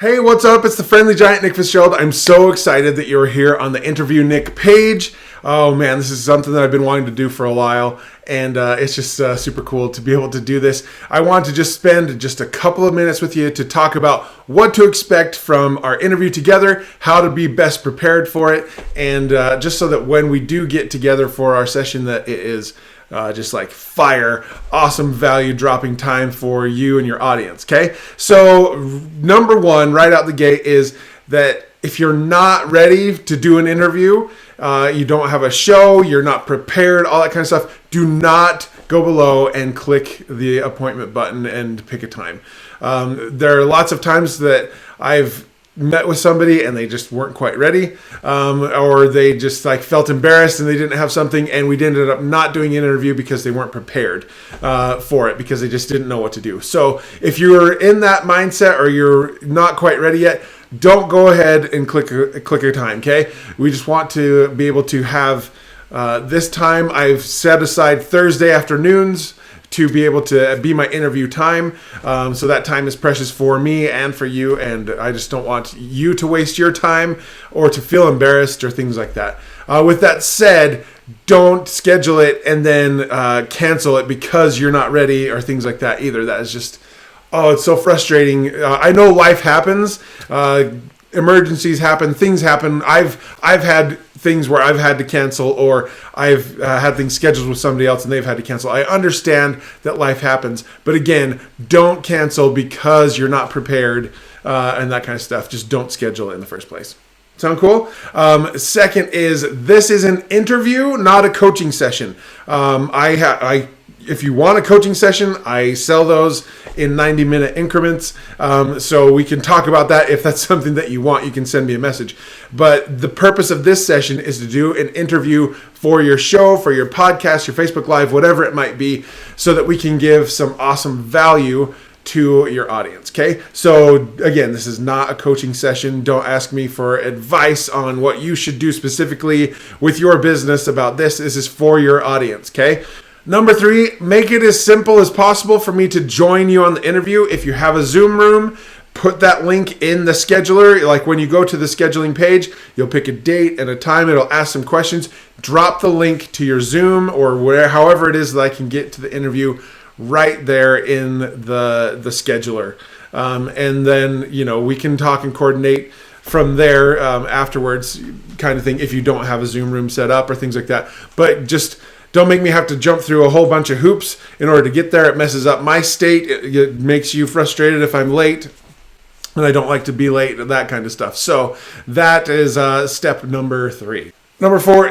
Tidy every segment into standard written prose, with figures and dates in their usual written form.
Hey, what's up? It's the Friendly Giant, Nic Fitzgerald. I'm so excited that you're here on the Interview Nick page. Oh man, this is something that I've been wanting to do for a while, and it's just super cool to be able to do this. I want to just spend just a couple of minutes with you to talk about what to expect from our interview together, how to be best prepared for it, and just so that when we do get together for our session that it is just like fire, awesome value dropping time for you and your audience, okay? So number one, right out the gate, is that if you're not ready to do an interview, you don't have a show, you're not prepared, all that kind of stuff, do not go below and click the appointment button and pick a time. There are lots of times that I've met with somebody and they just weren't quite ready, or they just like felt embarrassed and they didn't have something, and we ended up not doing an interview because they weren't prepared for it, because they just didn't know what to do. So if you're in that mindset or you're not quite ready yet, don't go ahead and click a time, okay? We just want to be able to have this time. I've set aside Thursday afternoons to be able to be my interview time. So that time is precious for me and for you, and I just don't want you to waste your time or to feel embarrassed or things like that. With that said, don't schedule it and then cancel it because you're not ready or things like that either. That is just, it's so frustrating. I know life happens. Emergencies happen, things happen. I've had things where I've had to cancel, or I've had things scheduled with somebody else and they've had to cancel. I understand that life happens, but again, don't cancel because you're not prepared and that kind of stuff. Just don't schedule it in the first place. Sound cool? Second is, this is an interview, not a coaching session. If you want a coaching session, I sell those in 90-minute increments. So we can talk about that. If that's something that you want, you can send me a message. But the purpose of this session is to do an interview for your show, for your podcast, your Facebook Live, whatever it might be, so that we can give some awesome value to your audience, okay? So again, this is not a coaching session. Don't ask me for advice on what you should do specifically with your business about this. This is for your audience, okay? Number 3, make it as simple as possible for me to join you on the interview. If you have a Zoom room, put that link in the scheduler. Like when you go to the scheduling page, you'll pick a date and a time. It'll ask some questions. Drop the link to your Zoom or however it is that I can get to the interview right there in the scheduler. And then, we can talk and coordinate from there afterwards, kind of thing, if you don't have a Zoom room set up or things like that. But just don't make me have to jump through a whole bunch of hoops in order to get there. It messes up my state. It makes you frustrated if I'm late, and I don't like to be late, that kind of stuff. So that is step number 3. Number 4,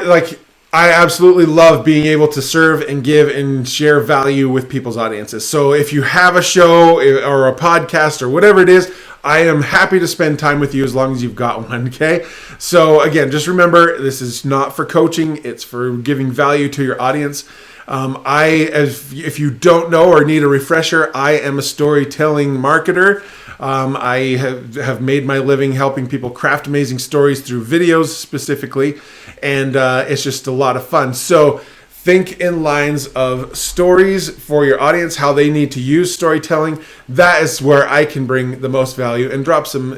I absolutely love being able to serve and give and share value with people's audiences. So if you have a show or a podcast or whatever it is, I am happy to spend time with you as long as you've got one, okay? So again, just remember, this is not for coaching. It's for giving value to your audience. If you don't know or need a refresher, I am a storytelling marketer. I have made my living helping people craft amazing stories through videos specifically, and it's just a lot of fun. So think in lines of stories for your audience, how they need to use storytelling. That is where I can bring the most value and drop some,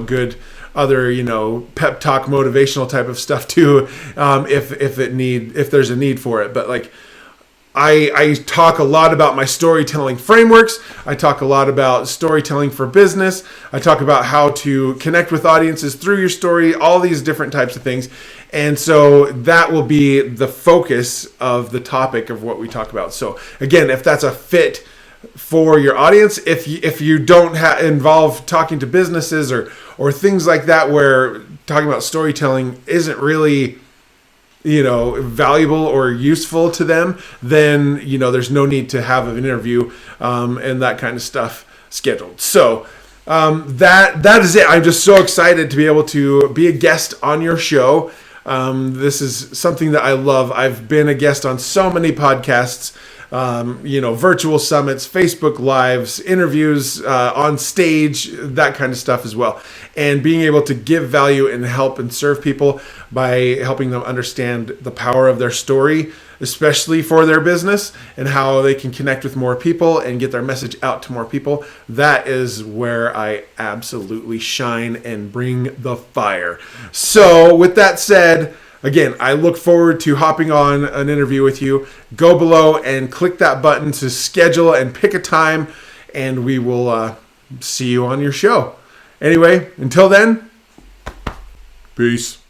good other, pep talk, motivational type of stuff too, if there's a need for it. But I talk a lot about my storytelling frameworks. I talk a lot about storytelling for business. I talk about how to connect with audiences through your story, all these different types of things. And so that will be the focus of the topic of what we talk about. So again, if that's a fit for your audience, if you don't involve talking to businesses or things like that, where talking about storytelling isn't really valuable or useful to them, then there's no need to have an interview and that kind of stuff scheduled. So that is it. I'm just so excited to be able to be a guest on your show. This is something that I love. I've been a guest on so many podcasts virtual summits, Facebook Lives, interviews on stage, that kind of stuff as well. And being able to give value and help and serve people by helping them understand the power of their story, especially for their business, and how they can connect with more people and get their message out to more people. That is where I absolutely shine and bring the fire. So with that said, again, I look forward to hopping on an interview with you. Go below and click that button to schedule and pick a time, and we will see you on your show. Anyway, until then, peace.